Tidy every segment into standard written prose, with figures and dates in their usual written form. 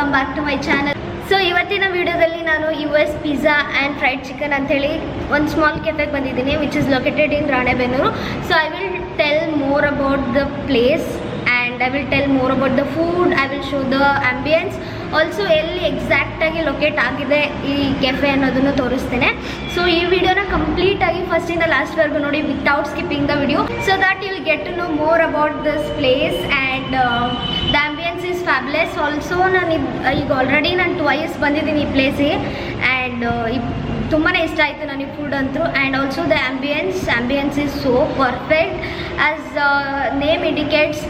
Welcome back to my channel. So ಇವತ್ತಿನ ವಿಡಿಯೋದಲ್ಲಿ ನಾನು US pizza and fried chicken ಅಂತೇಳಿ ಒಂದು ಸ್ಮಾಲ್ ಕೆಫೆಗೆ ಬಂದಿದ್ದೀನಿ which is located in Ranebennur. So I will tell more about the place and I will tell more about the food. I will show the ambience, also ಎಲ್ಲಿ ಎಕ್ಸಾಕ್ಟಾಗಿ locate ಆಗಿದೆ ಈ cafe ಅನ್ನೋದನ್ನು ತೋರಿಸ್ತೇನೆ. ಸೊ ಈ ವಿಡಿಯೋನ ಕಂಪ್ಲೀಟಾಗಿ ಫಸ್ಟಿಂದ ಲಾಸ್ಟ್ವರೆಗೂ ನೋಡಿ without skipping the video, so that you will get to know more about this place and the ambience is fabulous. Also ನಾನು ಈಗ ಆಲ್ರೆಡಿ ನಾನು ಟ್ವೈಸ್ ಬಂದಿದ್ದೀನಿ ಈ ಪ್ಲೇಸಿಗೆ ಆ್ಯಂಡ್ ತುಂಬಾ ಇಷ್ಟ ಆಯಿತು ನನಗೆ ಫುಡ್ ಅಂತೂ. And also the ambience is so perfect as name indicates.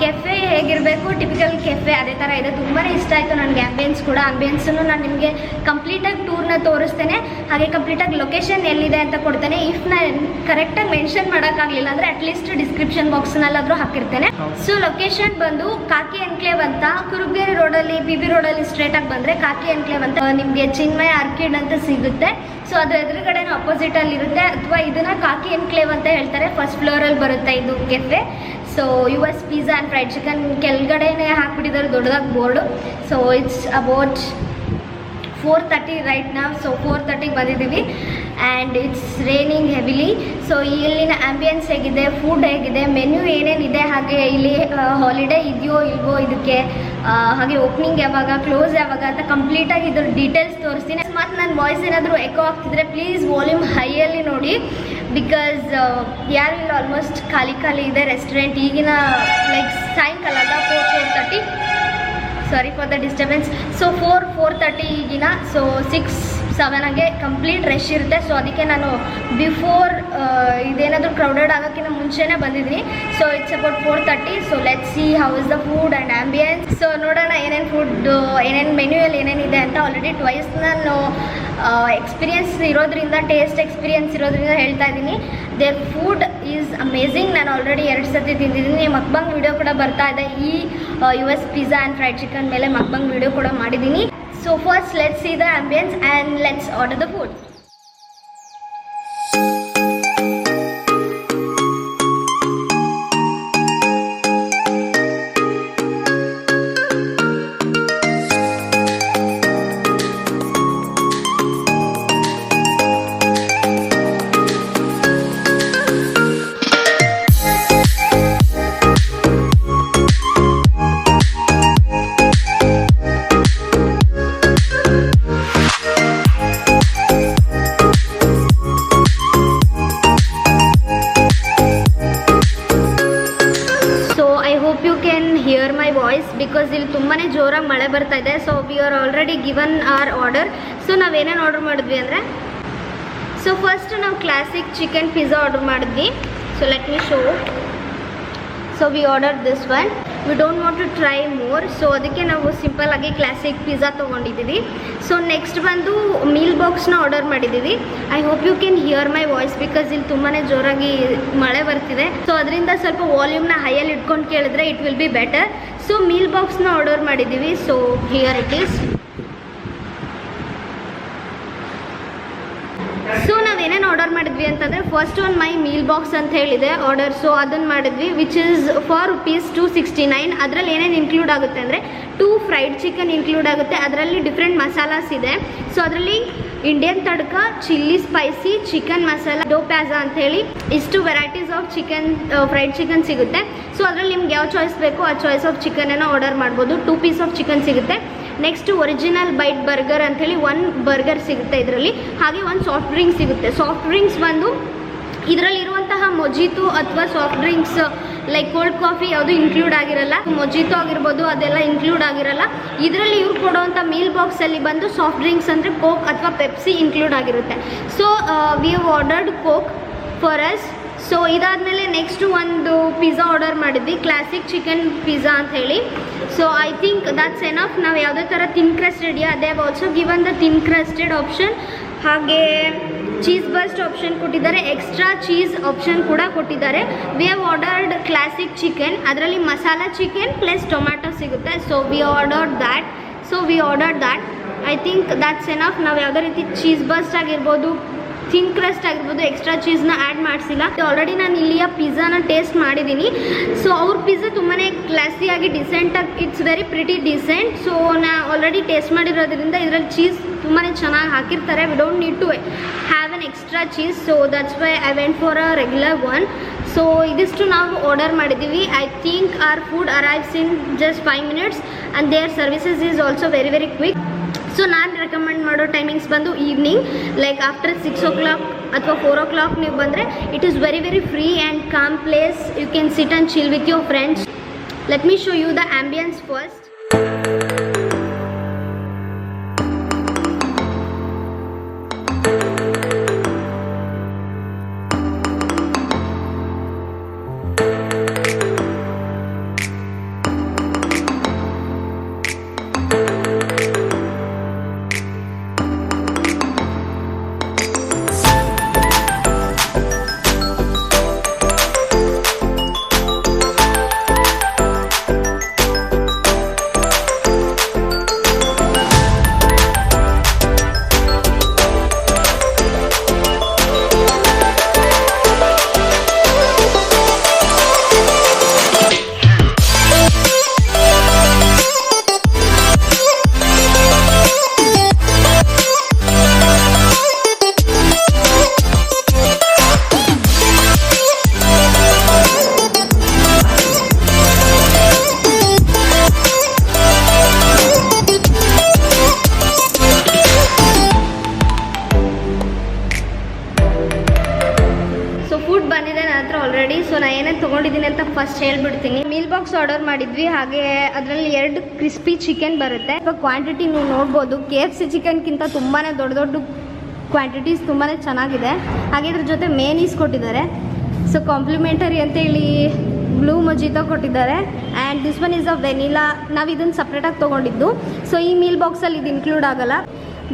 Cafe ಹೇಗಿರಬೇಕು, ಟಿಪಿಕಲ್ ಕೆಫೆ ಅದೇ ಥರ ಇದೆ. ತುಂಬಾ ಇಷ್ಟ ಆಯಿತು ನನಗೆ ಆಂಬಿಯನ್ಸ್ ಕೂಡ. ಆಂಬಿಯನ್ಸನ್ನು ನಾನು ನಿಮಗೆ ಕಂಪ್ಲೀಟಾಗಿ ಟೂರ್ನ ತೋರಿಸ್ತೇನೆ, ಹಾಗೆ ಕಂಪ್ಲೀಟಾಗಿ ಲೊಕೇಶನ್ ಎಲ್ಲಿದೆ ಅಂತ ಕೊಡ್ತೇನೆ. ಇಫ್ ನಾನು ಕರೆಕ್ಟಾಗಿ ಮೆನ್ಷನ್ ಮಾಡೋಕ್ಕಾಗಲಿಲ್ಲ ಅಂದರೆ ಅಟ್ಲೀಸ್ಟ್ ಡಿಸ್ಕ್ರಿಪ್ಷನ್ ಬಾಕ್ಸ್ನಲ್ಲಾದರೂ ಹಾಕಿರ್ತೇನೆ. ಸೊ ಲೊಕೇಶನ್ ಬಂದು ಕಾಕಿ ಎನ್ಕ್ಲೇವ್ ಅಂತ, ಕುರುಬಗೆರೆ ರೋಡಲ್ಲಿ PB ರೋಡಲ್ಲಿ ಸ್ಟ್ರೇಟಾಗಿ ಬಂದರೆ ಕಾಕಿ ಎನ್ಕ್ಲೇವ್ ಅಂತ ನಿಮಗೆ ಚಿನ್ಮಯ ಆರ್ಕಿಡ್ ಅಂತ ಸಿಗುತ್ತೆ. ಸೊ ಅದ್ರ ಎದುರುಗಡೆನೂ ಅಪೋಸಿಟಲ್ಲಿ ಇರುತ್ತೆ, ಅಥವಾ ಇದನ್ನು ಕಾಕಿ ಎನ್ಕ್ಲೇವ್ ಅಂತ ಹೇಳ್ತಾರೆ. ಫಸ್ಟ್ ಫ್ಲೋರಲ್ಲಿ ಬರುತ್ತೆ ಇದು cafe. So US pizza and fried chicken ಕೆಳಗಡೆನೇ ಹಾಕ್ಬಿಟ್ಟಿದ್ದಾರೆ ದೊಡ್ಡದಾಗಿ board. So it's about 4:30 right ನಾವು. ಸೊ 4:30ಗೆ ಬಂದಿದ್ದೀವಿ and it's raining heavily. So ಇಲ್ಲಿನ ಆಂಬಿಯನ್ಸ್ ಹೇಗಿದೆ, ಫುಡ್ ಹೇಗಿದೆ, ಮೆನ್ಯೂ ಏನೇನಿದೆ, ಹಾಗೆ ಇಲ್ಲಿ ಹಾಲಿಡೇ ಇದೆಯೋ ಇಲ್ವೋ ಇದಕ್ಕೆ, ಹಾಗೆ ಓಪನಿಂಗ್ ಯಾವಾಗ, ಕ್ಲೋಸ್ ಯಾವಾಗ ಅಂತ ಕಂಪ್ಲೀಟಾಗಿ ಇದ್ರ ಡೀಟೇಲ್ಸ್ ತೋರಿಸ್ತೀನಿ. ಮತ್ತು ನನ್ನ ವಾಯ್ಸ್ ಏನಾದರೂ ಎಕೋ ಆಗ್ತಿದ್ರೆ ಪ್ಲೀಸ್ ವಾಲ್ಯೂಮ್ ಹೈಯಲ್ಲಿ ನೋಡಿ, ಬಿಕಾಸ್ ಯಾರು ಇಲ್ಲ, ಆಲ್ಮೋಸ್ಟ್ ಖಾಲಿ ಇದೆ ರೆಸ್ಟೋರೆಂಟ್. ಈಗಿನ ಲೈಕ್ ಸಾಯಂಕಾಲ 4:30, sorry for the disturbance. So 4:30 ಈಗಿನ. ಸೊ 6-7 ಕಂಪ್ಲೀಟ್ ರಶ್ ಇರುತ್ತೆ. ಸೊ ಅದಕ್ಕೆ ನಾನು ಬಿಫೋರ್ ಇದೇನಾದರೂ ಕ್ರೌಡೆಡ್ ಆಗೋಕ್ಕಿಂತ ಮುಂಚೆನೇ ಬಂದಿದ್ದೀನಿ. So it's about 4:30. So let's see how is the food and ambience. So ನೋಡೋಣ ಏನೇನು ಫುಡ್, ಏನೇನು ಮೆನ್ಯೂಯಲ್ಲಿ ಏನೇನಿದೆ ಅಂತ. ಆಲ್ರೆಡಿ ಟ್ವೈಸ್ ನಾನು ಎಕ್ಸ್ಪೀರಿಯನ್ಸ್ ಇರೋದ್ರಿಂದ, ಟೇಸ್ಟ್ ಎಕ್ಸ್ಪೀರಿಯನ್ಸ್ ಇರೋದ್ರಿಂದ ಹೇಳ್ತಾ ಇದ್ದೀನಿ. There food is amazing. ನಾನು ಆಲ್ರೆಡಿ 2 ಸತಿ ತಿಂದಿದ್ದೀನಿ. ಮಕ್ಬಂಗ್ ವಿಡಿಯೋ ಕೂಡ ಬರ್ತಾ ಇದೆ ಈ US pizza and fried chicken ಮೇಲೆ ಮಕ್ಬಂಗ್ ವಿಡಿಯೋ ಕೂಡ ಮಾಡಿದ್ದೀನಿ. So first let's see the ambience and let's order the food. Because ಇಲ್ಲಿ ತುಂಬಾ ಜೋರಾಗಿ ಮಳೆ ಬರ್ತಾ ಇದೆ. So we are already given our order. So ನಾವೇನೇನು ಆರ್ಡರ್ ಮಾಡಿದ್ವಿ ಅಂದರೆ, ಸೊ ಫಸ್ಟ್ ನಾವು ಕ್ಲಾಸಿಕ್ ಚಿಕನ್ ಪಿಜ್ಜಾ ಆರ್ಡರ್ ಮಾಡಿದ್ವಿ. So let me show. So we order this one. We don't want to try more. So ಅದಕ್ಕೆ ನಾವು ಸಿಂಪಲ್ಲಾಗಿ classic pizza ತೊಗೊಂಡಿದ್ದೀವಿ. So next ಬಂದು ಮೀಲ್ ಬಾಕ್ಸ್ನ ಆರ್ಡರ್ ಮಾಡಿದ್ದೀವಿ. I hope you can hear my voice, because ಇಲ್ಲಿ ತುಂಬಾ ಜೋರಾಗಿ ಮಳೆ ಬರ್ತಿದೆ. ಸೊ ಅದರಿಂದ ಸ್ವಲ್ಪ ವಾಲ್ಯೂಮ್ನ ಹೈಯಲ್ಲಿ ಇಟ್ಕೊಂಡು ಕೇಳಿದ್ರೆ it will be better. So meal ಬಾಕ್ಸ್ನ ಆರ್ಡರ್ ಮಾಡಿದ್ದೀವಿ. So here it is. So ನಾವೇನೇನು ಆರ್ಡರ್ ಮಾಡಿದ್ವಿ ಅಂತಂದರೆ, ಫಸ್ಟ್ ಒಂದು ಮೈ ಮೀಲ್ ಬಾಕ್ಸ್ ಅಂತ ಹೇಳಿದೆ ಆರ್ಡರ್. ಸೊ ಅದನ್ನು ಮಾಡಿದ್ವಿ ವಿಚ್ ಇಸ್ ಫಾರ್ ₹269. ಅದರಲ್ಲಿ ಏನೇನು ಇನ್ಕ್ಲೂಡ್ ಆಗುತ್ತೆ ಅಂದರೆ 2 ಫ್ರೈಡ್ ಚಿಕನ್ ಇನ್ಕ್ಲೂಡ್ ಆಗುತ್ತೆ. ಅದರಲ್ಲಿ ಡಿಫ್ರೆಂಟ್ ಮಸಾಲಾಸ್ ಇದೆ. ಸೊ ಅದರಲ್ಲಿ Indian tadka, chilli spicy, chicken masala, do pyaza ಅಂಥೇಳಿ ಇಷ್ಟು varieties of chicken, fried chicken ಸಿಗುತ್ತೆ. ಸೊ ಅದರಲ್ಲಿ ನಿಮ್ಗೆ ಯಾವ ಚಾಯ್ಸ್ ಬೇಕೋ ಆ ಚಾಯ್ಸ್ ಆಫ್ ಚಿಕನನ್ನು ಆರ್ಡರ್ ಮಾಡ್ಬೋದು. 2 ಪೀಸ್ ಆಫ್ ಚಿಕನ್ ಸಿಗುತ್ತೆ. ನೆಕ್ಸ್ಟ್ ಒರಿಜಿನಲ್ ಬೈಟ್ ಬರ್ಗರ್ ಅಂಥೇಳಿ 1 ಬರ್ಗರ್ ಸಿಗುತ್ತೆ ಇದರಲ್ಲಿ. ಹಾಗೆ 1 ಸಾಫ್ಟ್ ಡ್ರಿಂಕ್ಸ್ ಸಿಗುತ್ತೆ. ಸಾಫ್ಟ್ ಡ್ರಿಂಕ್ಸ್ ಬಂದು ಇದರಲ್ಲಿರುವಂತಹ ಮೊಜಿಟೋ ಅಥವಾ soft drinks like cold coffee ಯಾವುದು ಇನ್ಕ್ಲೂಡ್ ಆಗಿರಲ್ಲ. ಮೊಜಿಟೋ ಆಗಿರ್ಬೋದು ಅದೆಲ್ಲ ಇನ್ಕ್ಲೂಡ್ ಆಗಿರಲ್ಲ. ಇದರಲ್ಲಿ ಇವ್ರು ಕೊಡುವಂಥ ಮೀಲ್ ಬಾಕ್ಸಲ್ಲಿ ಬಂದು ಸಾಫ್ಟ್ ಡ್ರಿಂಕ್ಸ್ ಅಂದರೆ ಕೋಕ್ ಅಥವಾ ಪೆಪ್ಸಿ ಇನ್ಕ್ಲೂಡ್ ಆಗಿರುತ್ತೆ. So we have ordered coke for us. So ಇದಾದಮೇಲೆ ನೆಕ್ಸ್ಟು ಒಂದು ಪಿಜ್ಜಾ ಆರ್ಡರ್ ಮಾಡಿದ್ವಿ, ಕ್ಲಾಸಿಕ್ ಚಿಕನ್ ಪಿಜ್ಜಾ ಅಂತ ಹೇಳಿ. So I think that's enough. ನಾವು ಯಾವುದೇ ಥರ ಥಿನ್ ಕ್ರಸ್ಟ್ ಇದೆಯಾ, they have also given the thin crusted option. ಹಾಗೆ ಚೀಸ್ ಬರ್ಸ್ಟ್ ಆಪ್ಷನ್ ಕೊಟ್ಟಿದ್ದಾರೆ, ಎಕ್ಸ್ಟ್ರಾ ಚೀಸ್ ಆಪ್ಷನ್ ಕೂಡ ಕೊಟ್ಟಿದ್ದಾರೆ. We have ordered classic chicken, ಅದರಲ್ಲಿ ಮಸಾಲಾ ಚಿಕನ್ ಪ್ಲಸ್ ಟೊಮ್ಯಾಟೊ ಸಿಗುತ್ತೆ. So we ordered that. I think that's enough. ನಾವು ಯಾವುದೇ ರೀತಿ ಚೀಸ್ ಬರ್ಸ್ಟ್ ಆಗಿರ್ಬೋದು, ಥಿನ್ ಕ್ರಸ್ಟ್ ಆಗಿರ್ಬೋದು ಎಕ್ಸ್ಟ್ರಾ ಚೀಸ್ನ ಆ್ಯಡ್ ಮಾಡಿಸಿಲ್ಲ. ಆಲ್ರೆಡಿ ನಾನು ಇಲ್ಲಿಯ ಪಿಜ್ಜಾನ ಟೇಸ್ಟ್ ಮಾಡಿದ್ದೀನಿ. ಸೊ ಅವ್ರ ಪಿಜ್ಜಾ ತುಂಬಾ ಕ್ಲಾಸಿಯಾಗಿ ಡಿಸೆಂಟಾಗಿ it's very pretty decent. So ನಾ ಆಲ್ರೆಡಿ ಟೇಸ್ಟ್ ಮಾಡಿರೋದ್ರಿಂದ ಇದರಲ್ಲಿ ಚೀಸ್ ತುಂಬಾ ಚೆನ್ನಾಗಿ ಹಾಕಿರ್ತಾರೆ. We don't need to have an extra cheese. So that's why I went for a regular one. So ಇದಿಷ್ಟು ನಾವು ಆರ್ಡರ್ ಮಾಡಿದ್ದೀವಿ. I think our food arrives in just 5 minutes and their services is also very very quick. So ನಾನು recommend ಮಾಡೋ timings ಬಂದು evening like after 6 o'clock ಅಥವಾ 4 o'clock ನೀವು ಬಂದರೆ it is very very free and calm place. You can sit and chill with your friends. Let me show you the ambience first. Already. So ನಾನು ಏನೇನು ತೊಗೊಂಡಿದ್ದೀನಿ ಅಂತ first ಹೇಳ್ಬಿಡ್ತೀನಿ. Meal box order ಮಾಡಿದ್ವಿ. ಹಾಗೆ ಅದರಲ್ಲಿ 2 ಕ್ರಿಸ್ಪಿ ಚಿಕನ್ ಬರುತ್ತೆ. ಇವಾಗ ಕ್ವಾಂಟಿಟಿ ನೀವು ನೋಡ್ಬೋದು, KFC ಚಿಕನ್ಗಿಂತ ತುಂಬಾ ದೊಡ್ಡ ದೊಡ್ಡ ಕ್ವಾಂಟಿಟೀಸ್ ತುಂಬಾ ಚೆನ್ನಾಗಿದೆ. ಹಾಗೆ ಇದ್ರ ಜೊತೆ ಮೇನೀಸ್ ಕೊಟ್ಟಿದ್ದಾರೆ. ಸೊ ಕಾಂಪ್ಲಿಮೆಂಟರಿ ಅಂತೇಳಿ ಬ್ಲೂ ಮೊಜಿಟೋ ಕೊಟ್ಟಿದ್ದಾರೆ. And this one is a vanilla. ನಾವು ಇದನ್ನು ಸಪ್ರೇಟಾಗಿ ತೊಗೊಂಡಿದ್ದು. ಸೊ ಈ ಮೀಲ್ ಬಾಕ್ಸಲ್ಲಿ ಇದು ಇನ್ಕ್ಲೂಡ್ ಆಗಲ್ಲ.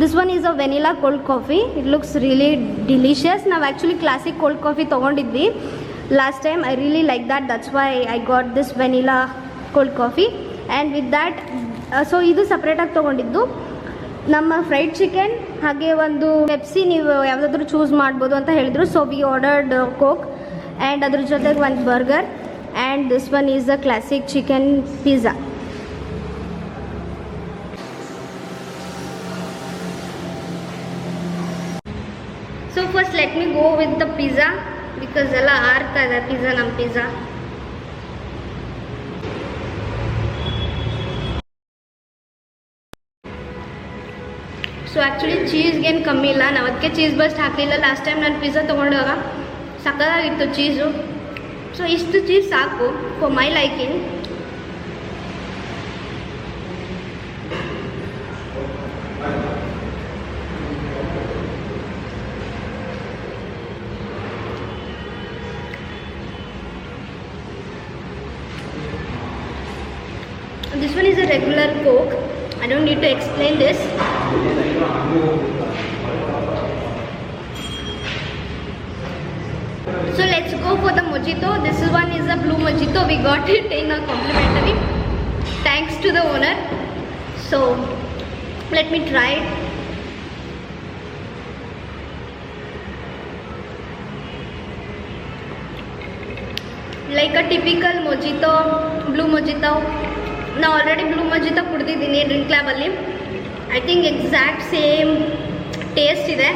This one is a vanilla cold coffee. It looks really delicious. ನಾವು ಆ್ಯಕ್ಚುಲಿ ಕ್ಲಾಸಿಕ್ ಕೋಲ್ಡ್ ಕಾಫಿ ತೊಗೊಂಡಿದ್ವಿ last time. I really like that's why I got this vanilla cold coffee. And with that so ಇದು ಸಪ್ರೇಟಾಗಿ ತೊಗೊಂಡಿದ್ದು. ನಮ್ಮ fried chicken ಹಾಗೆ ಒಂದು Pepsi ನೀವು ಯಾವುದಾದ್ರೂ ಚೂಸ್ ಮಾಡ್ಬೋದು ಅಂತ ಹೇಳಿದ್ರು. So we ordered coke and ಅದ್ರ ಜೊತೆಗೆ ಒಂದು burger. And this one is a classic chicken pizza. So first let me go with the pizza because ಎಲ್ಲ ಆರ್ತಾ ಇದೆ ಪಿಜ್ಜಾ. ನಮ್ಮ ಪಿಜ್ಜಾ ಸೊ ಆ್ಯಕ್ಚುಲಿ ಚೀಸ್ಗೇನು ಕಮ್ಮಿ ಇಲ್ಲ. ನಾವು ಅದಕ್ಕೆ ಚೀಸ್ ಬಸ್ಟ್ ಹಾಕಲಿಲ್ಲ. ಲಾಸ್ಟ್ ಟೈಮ್ ನಾನು ಪಿಜ್ಜಾ ತೊಗೊಂಡಾಗ ಸಕ್ಕತ್ತಾಗಿತ್ತು ಚೀಸು. ಸೊ ಇಷ್ಟು ಚೀಸ್ ಸಾಕು for my liking. This one is a regular Coke. I don't need to explain this. So let's go for the mojito. This one is a blue mojito. We got it in a complimentary. Thanks to the owner. So let me try it. Like a typical mojito, blue mojito. ನಾವು already blue mojito ಕುಡ್ದಿದ್ದೀನಿ drink ಲ್ಯಾಬಲ್ಲಿ. I think exact same taste ಇದೆ.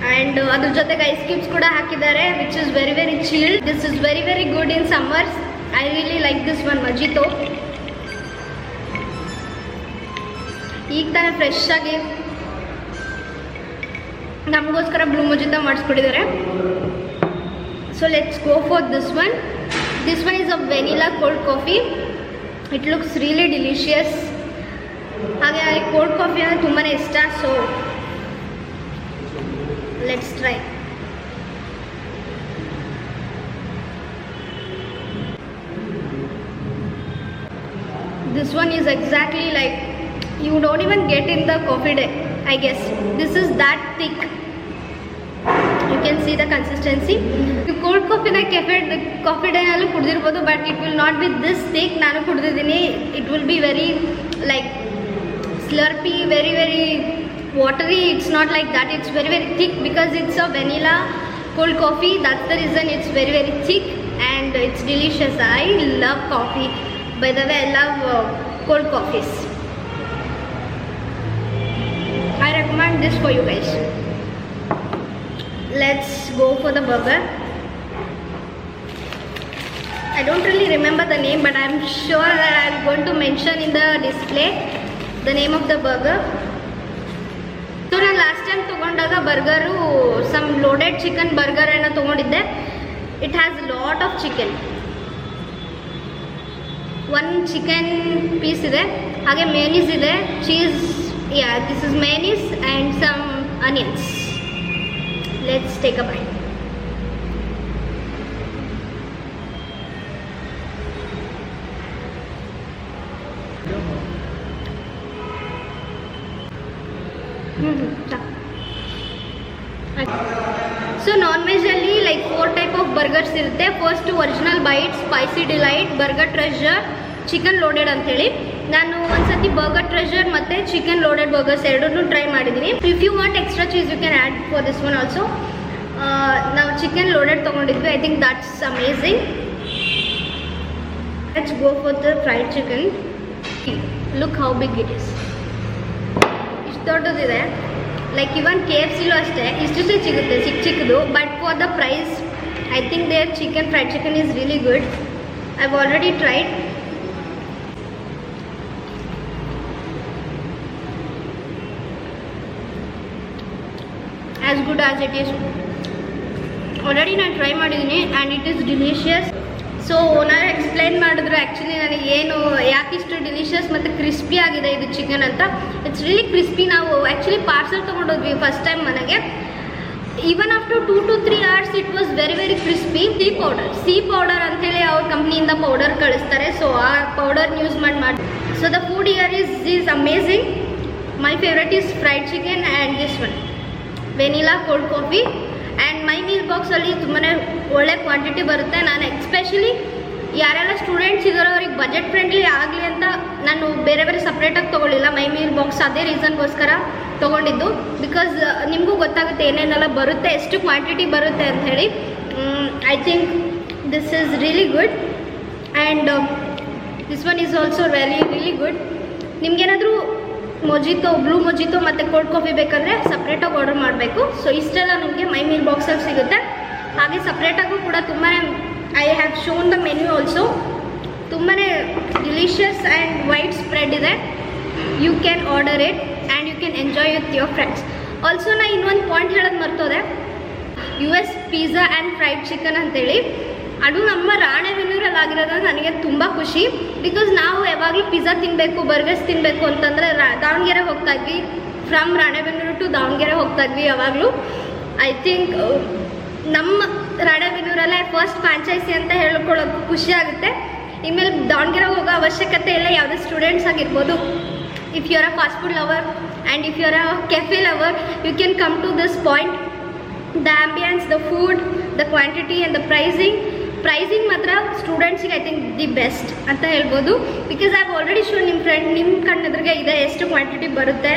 And ಅದ್ರ ಜೊತೆಗೆ ice cubes ಕೂಡ ಹಾಕಿದ್ದಾರೆ which is very very chilled. This is very very good in summers. I really like this one mojito. ಈಗ ತಾನೇ ಫ್ರೆಶ್ ಆಗಿ ನಮಗೋಸ್ಕರ ಬ್ಲೂ ಮಜಿಟೋ ಮಾಡಿಸ್ಕೊಟ್ಟಿದ್ದಾರೆ. So let's go for this one. This one is a vanilla cold coffee. It looks really delicious. ಹಾಗೆ cold coffee ಅಂದರೆ ತುಂಬಾ ಇಷ್ಟ. So let's try. This one is exactly like you don't even get in the coffee day, I guess. This is that thick. You can see the consistency. You cold coffee na cafe coffee day nallu kudidirbodu, but it will not be this thick. Nanu kudidini. It will be very like slurpy, very very watery, it's not like that. It's very very thick because it's a vanilla cold coffee. That's the reason it's very very thick and it's delicious. I love coffee. By the way, I love cold coffees. I recommend this for you guys. Let's go for the burger. I don't really remember the name, but I'm sure that I'm going to mention in the display the name of the burger. So ನಾನು last time ತೊಗೊಂಡಾಗ burger some loaded chicken burger ಏನೋ ತೊಗೊಂಡಿದ್ದೆ. It has lot of chicken. 1 chicken piece ಇದೆ, ಹಾಗೆ mayonnaise ಇದೆ, cheese. Yeah, this is mayonnaise and some onions. Let's take a bite. So ನಾನ್ ವೆಜ್ಜಲ್ಲಿ like 4 type of burgers ಇರುತ್ತೆ. First original bite, spicy delight, burger treasure, chicken loaded ಅಂತೇಳಿ. ನಾನು ಒಂದ್ಸತಿ burger treasure ಮತ್ತು ಚಿಕನ್ ಲೋಡೆಡ್ ಬರ್ಗರ್ಸ್ ಎರಡನ್ನೂ try ಮಾಡಿದ್ದೀನಿ. If you want extra cheese you can add for this one also. ನಾವು chicken loaded ತೊಗೊಂಡಿದ್ವಿ. I think that's amazing. Let's go for the fried chicken. Look how big it is. ಇಷ್ಟು ದೊಡ್ಡದಿದೆ. Like even KFCಲೂ ಅಷ್ಟೇ ಇಷ್ಟೇ ಸಿಗುತ್ತೆ, ಚಿಕ್ಕ ಚಿಕ್ಕದು. But for the price I think their chicken fried chicken is really good. I have already tried. As good as it is. Already ನಾನು try ಮಾಡಿದ್ದೀನಿ and it is delicious. So owner explain ಮಾಡಿದ್ರು actually ನನಗೆ ಏನು ಯಾಕೆ ಇಷ್ಟು delicious ಮತ್ತು crispy ಆಗಿದೆ ಇದು ಚಿಕನ್ ಅಂತ. It's really crispy. ನಾವು ಆ್ಯಕ್ಚುಲಿ ಪಾರ್ಸಲ್ ತೊಗೊಂಡೋದ್ವಿ ಫಸ್ಟ್ ಟೈಮ್ ಮನೆಗೆ. Even after 2 to 3 hours it was very very crispy. C powder ಅಂತೇಳಿ ಅವ್ರ ಕಂಪ್ನಿಯಿಂದ ಪೌಡರ್ ಕಳಿಸ್ತಾರೆ. ಸೊ ಆ ಪೌಡರ್ ಯೂಸ್ ಮಾಡಿ. So the food here is amazing. My favourite is fried chicken and this one vanilla cold coffee. And my meal ಬಾಕ್ಸಲ್ಲಿ ತುಂಬಾ ಒಳ್ಳೆ quantity ಬರುತ್ತೆ. ನಾನು ಎಕ್ಸ್ಪೆಷಲಿ ಯಾರೆಲ್ಲ ಸ್ಟೂಡೆಂಟ್ಸ್ ಇದ್ದಾರೋ ಅವ್ರಿಗೆ ಬಜೆಟ್ ಫ್ರೆಂಡ್ಲಿ ಆಗಲಿ ಅಂತ ನಾನು ಬೇರೆ ಬೇರೆ ಸಪ್ರೇಟಾಗಿ ತೊಗೊಳ್ಳಿಲ್ಲ. ಮೈ ಮೀಲ್ ಬಾಕ್ಸ್ ಅದೇ ರೀಸನ್ಗೋಸ್ಕರ ತೊಗೊಂಡಿದ್ದು. ಬಿಕಾಸ್ ನಿಮಗೂ ಗೊತ್ತಾಗುತ್ತೆ ಏನೇನೆಲ್ಲ ಬರುತ್ತೆ, ಎಷ್ಟು ಕ್ವಾಂಟಿಟಿ ಬರುತ್ತೆ ಅಂತ ಹೇಳಿ. I think this is really good and this one is also really good. ನಿಮ್ಗೇನಾದರೂ ಮೊಜಿತೋ, ಬ್ಲೂ ಮೊಜಿತೋ ಮತ್ತು ಕೋಲ್ಡ್ ಕಾಫಿ ಬೇಕಂದರೆ ಸಪ್ರೇಟಾಗಿ ಆರ್ಡರ್ ಮಾಡಬೇಕು. ಸೊ ಇಷ್ಟೆಲ್ಲ ನಿಮಗೆ ಮೈ ಮೀಲ್ ಬಾಕ್ಸಲ್ಲಿ ಸಿಗುತ್ತೆ. ಹಾಗೆ ಸಪ್ರೇಟಾಗೂ ಕೂಡ ತುಂಬಾ I have shown the menu also. ತುಂಬಾ ಡಿಲಿಷಿಯಸ್ ಆ್ಯಂಡ್ ವೈಡ್ ಸ್ಪ್ರೆಡ್ ಇದೆ. You can order it and you can enjoy with your friends. Also ನಾ ಇನ್ನೊಂದು ಪಾಯಿಂಟ್ ಹೇಳೋದು ಮರ್ತೋದೆ. US pizza and fried chicken ಅಂತೇಳಿ ಅದು ನಮ್ಮ ರಾಣೆಬೆನ್ನೂರಲ್ಲಿ ಆಗಿರೋದ್ರಿಂದ ನನಗೆ ತುಂಬ ಖುಷಿ. ಬಿಕಾಸ್ ನಾವು ಯಾವಾಗಲೂ ಪಿಜ್ಜಾ ತಿನ್ನಬೇಕು, ಬರ್ಗರ್ಸ್ ತಿನ್ನಬೇಕು ಅಂತಂದರೆ ದಾವಣಗೆರೆ ಹೋಗ್ತಾ ಇದ್ವಿ. ಫ್ರಮ್ ರಾಣೆಬೆನ್ನೂರು ಟು ದಾವಣಗೆರೆ ಹೋಗ್ತಾ ಇದ್ವಿ ಯಾವಾಗಲೂ. ಐ ಥಿಂಕ್ ನಮ್ಮ ರಾಣೆಬೆನ್ನೂರಲ್ಲೇ ಫಸ್ಟ್ ಫ್ರಾಂಚೈಸಿ ಅಂತ ಹೇಳ್ಕೊಳ್ಳೋದು ಖುಷಿ ಆಗುತ್ತೆ. ಇನ್ಮೇಲೆ ದಾವಣಗೆರೆ ಹೋಗೋ ಅವಶ್ಯಕತೆ ಇಲ್ಲ. ಯಾವುದೇ ಸ್ಟೂಡೆಂಟ್ಸ್ ಆಗಿರ್ಬೋದು, if you are a fast food lover and if you are a cafe lover, you can come to this point. The ambience, the food, the quantity and the pricing ಮಾತ್ರ ಸ್ಟೂಡೆಂಟ್ಸಿಗೆ ಐ ಥಿಂಕ್ ದಿ ಬೆಸ್ಟ್ ಅಂತ ಹೇಳ್ಬೋದು. Because I have already shown ನಿಮ್ಮ ಕಣ್ಣೆದ್ರಿಗೆ ಇದೆ ಎಷ್ಟು quantity ಬರುತ್ತೆ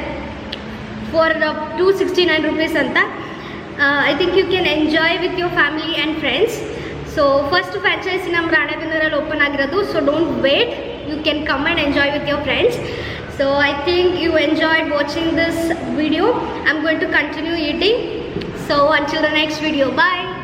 for 269 rupees ಅಂತ. I think you can enjoy with your family and friends. So first franchise ನಮ್ಮ ರಾಣೆಬೆನ್ನೂರಲ್ಲಿ ಓಪನ್ ಆಗಿರೋದು. So don't wait, you can come and enjoy with your friends. So I think you enjoyed watching this video. I'm going to continue eating. So until the next video, bye.